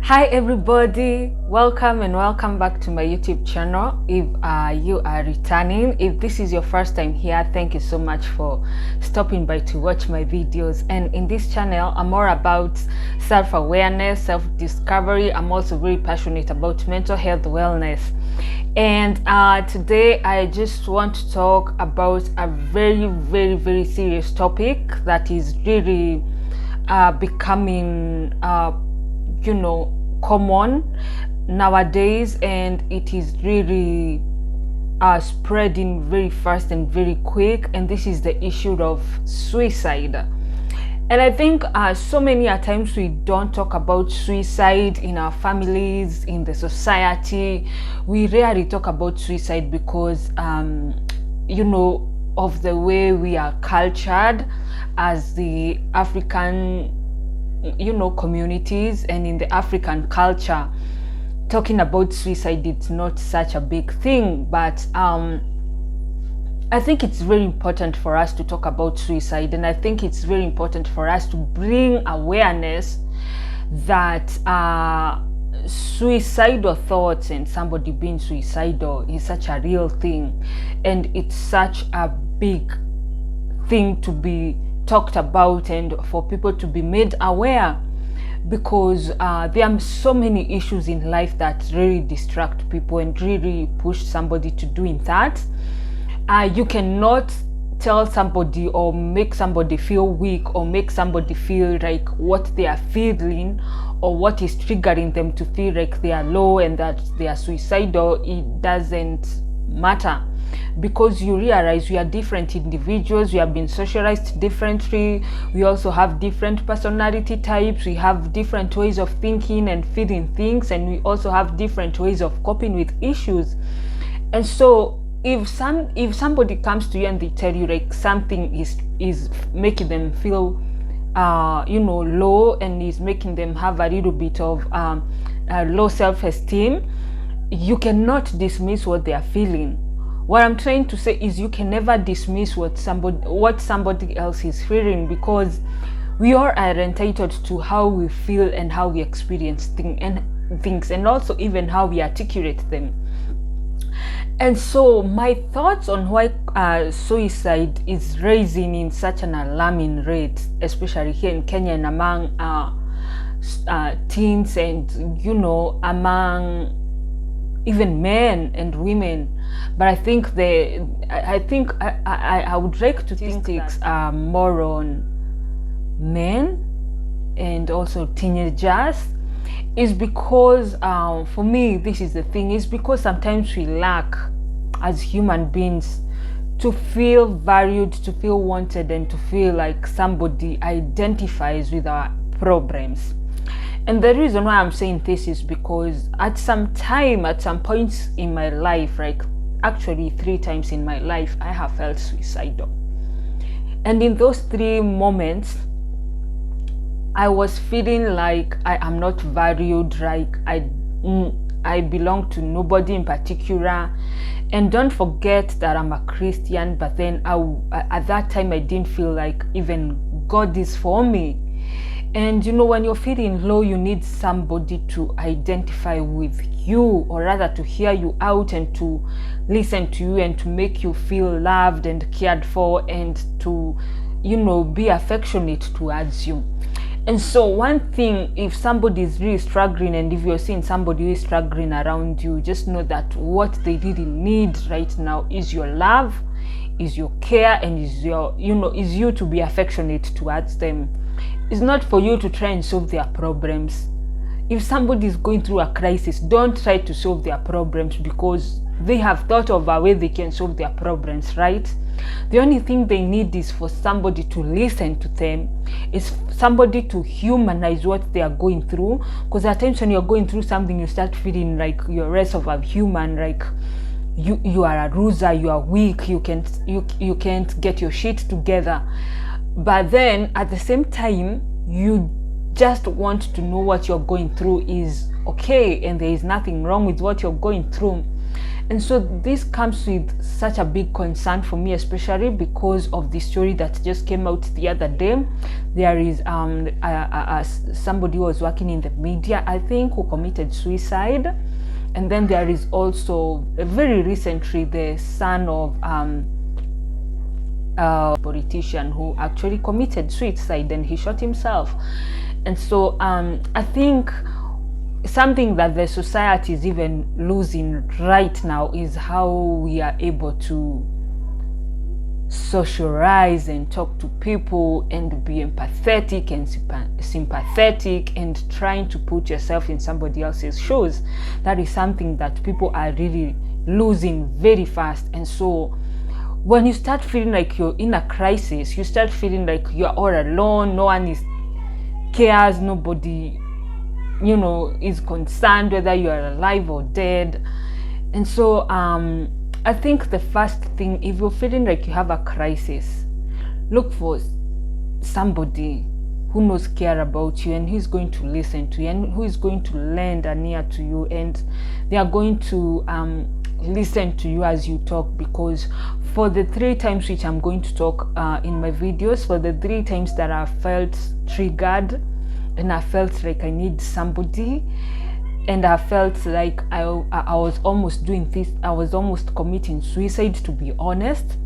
Hi everybody, welcome and welcome back to my YouTube channel. If you are returning, if this is your first time here, thank you so much for stopping by to watch my videos. And in this channel, I'm more about self-awareness, self-discovery. I'm also very passionate about mental health wellness. And today I just want to talk about a very serious topic that is really becoming common nowadays, and it is really spreading very fast and very quick, and this is the issue of suicide. And I think so many a times we don't talk about suicide in our families, in the society. We rarely talk about suicide because of the way we are cultured as the African communities, and in the African culture, talking about suicide is not such a big thing. But I think it's very important for us to talk about suicide, and I think it's very important for us to bring awareness that suicidal thoughts and somebody being suicidal is such a real thing, and it's such a big thing to be talked about and for people to be made aware, because there are so many issues in life that really distract people and really push somebody to doing that. You cannot tell somebody or make somebody feel weak or make somebody feel like what they are feeling or what is triggering them to feel like they are low and that they are suicidal. It doesn't matter, because you realize we are different individuals. We have been socialized differently. We also have different personality types. We have different ways of thinking and feeling things, and we also have different ways of coping with issues. And so if somebody comes to you and they tell you like something is making them feel low and is making them have a little bit of low self-esteem, you cannot dismiss what they are feeling. What I'm trying to say is you can never dismiss what somebody else is feeling, because we all are entitled to how we feel and how we experience things, and also even how we articulate them. And so my thoughts on why suicide is rising in such an alarming rate, especially here in Kenya and among teens and among even men and women. But I think I would like to think statistics are more on men and also teenagers, is because for me, this is the thing, is because sometimes we lack as human beings to feel valued, to feel wanted, and to feel like somebody identifies with our problems. And the reason why I'm saying this is because at some points in my life, like actually 3 times in my life, I have felt suicidal. And in those 3 moments, I was feeling like I am not valued, like I belong to nobody in particular. And don't forget that I'm a Christian, but then at that time I didn't feel like even God is for me. And when you're feeling low, you need somebody to identify with you, or rather to hear you out and to listen to you and to make you feel loved and cared for, and to be affectionate towards you. And so one thing, if somebody is really struggling, and if you're seeing somebody who is struggling around you, just know that what they really need right now is your love, is your care, and is you to be affectionate towards them. It's not for you to try and solve their problems. If somebody is going through a crisis, don't try to solve their problems, because they have thought of a way they can solve their problems, right? The only thing they need is for somebody to listen to them, is somebody to humanize what they are going through. Because at times when you're going through something, you start feeling like you're less of a human, like you are a loser, you are weak, you can't get your shit together. But then at the same time, you just want to know what you're going through is okay, and there is nothing wrong with what you're going through. And so this comes with such a big concern for me, especially because of the story that just came out the other day. There is somebody who was working in the media, I think, who committed suicide. And then there is also very recently the son of a politician who actually committed suicide, and he shot himself. And so I think something that the society is even losing right now is how we are able to socialize and talk to people and be empathetic and sympathetic and trying to put yourself in somebody else's shoes. That is something that people are really losing very fast. And so when you start feeling like you're in a crisis, you start feeling like you're all alone, no one cares, nobody is concerned whether you are alive or dead. And so I think the first thing, if you're feeling like you have a crisis, look for somebody who knows care about you and who's going to listen to you and who is going to lend an ear to you, and they are going to listen to you as you talk. Because for the 3 times which I'm going to talk in my videos, for the 3 times that I felt triggered and I felt like I need somebody, and I felt like I was almost doing this, I was almost committing suicide, to be honest.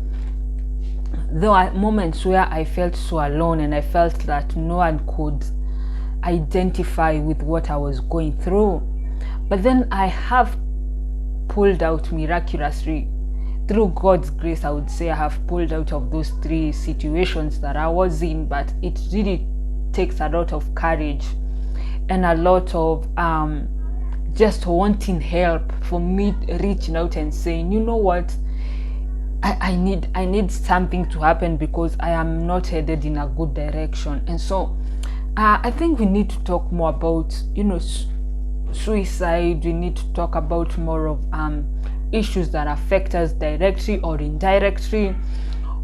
There were moments where I felt so alone and I felt that no one could identify with what I was going through. But then I have pulled out miraculously. Through God's grace, I would say I have pulled out of those 3 situations that I was in. But it really takes a lot of courage and a lot of just wanting help for me, reaching out and saying, you know what, I need something to happen because I am not headed in a good direction. And so I think we need to talk more about suicide. We need to talk about more of issues that affect us directly or indirectly.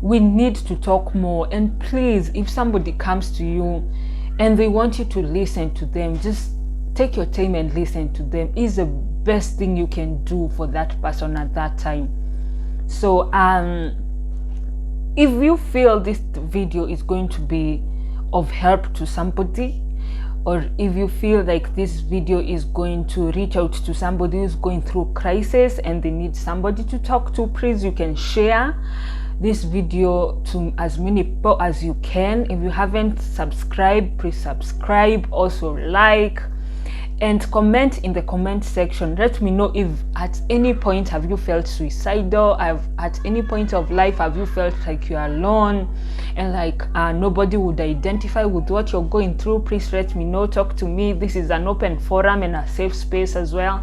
We need to talk more. And please, if somebody comes to you and they want you to listen to them, just take your time and listen to them. Is the best thing you can do for that person at that time. So if you feel this video is going to be of help to somebody, or if you feel like this video is going to reach out to somebody who's going through crisis and they need somebody to talk to, please, you can share this video to as many people as you can. If you haven't subscribed, please subscribe. Also like and comment in the comment section. Let me know if at any point have you felt suicidal, at any point of life have you felt like you're alone and like nobody would identify with what you're going through. Please let me know, talk to me. This is an open forum and a safe space as well.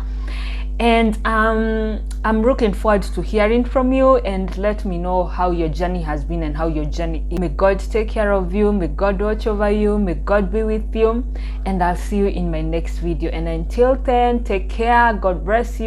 And I'm looking forward to hearing from you, and let me know how your journey has been and how your journey is. May God take care of you, may God watch over you, may God be with you, and I'll see you in my next video. And until then, take care, God bless you.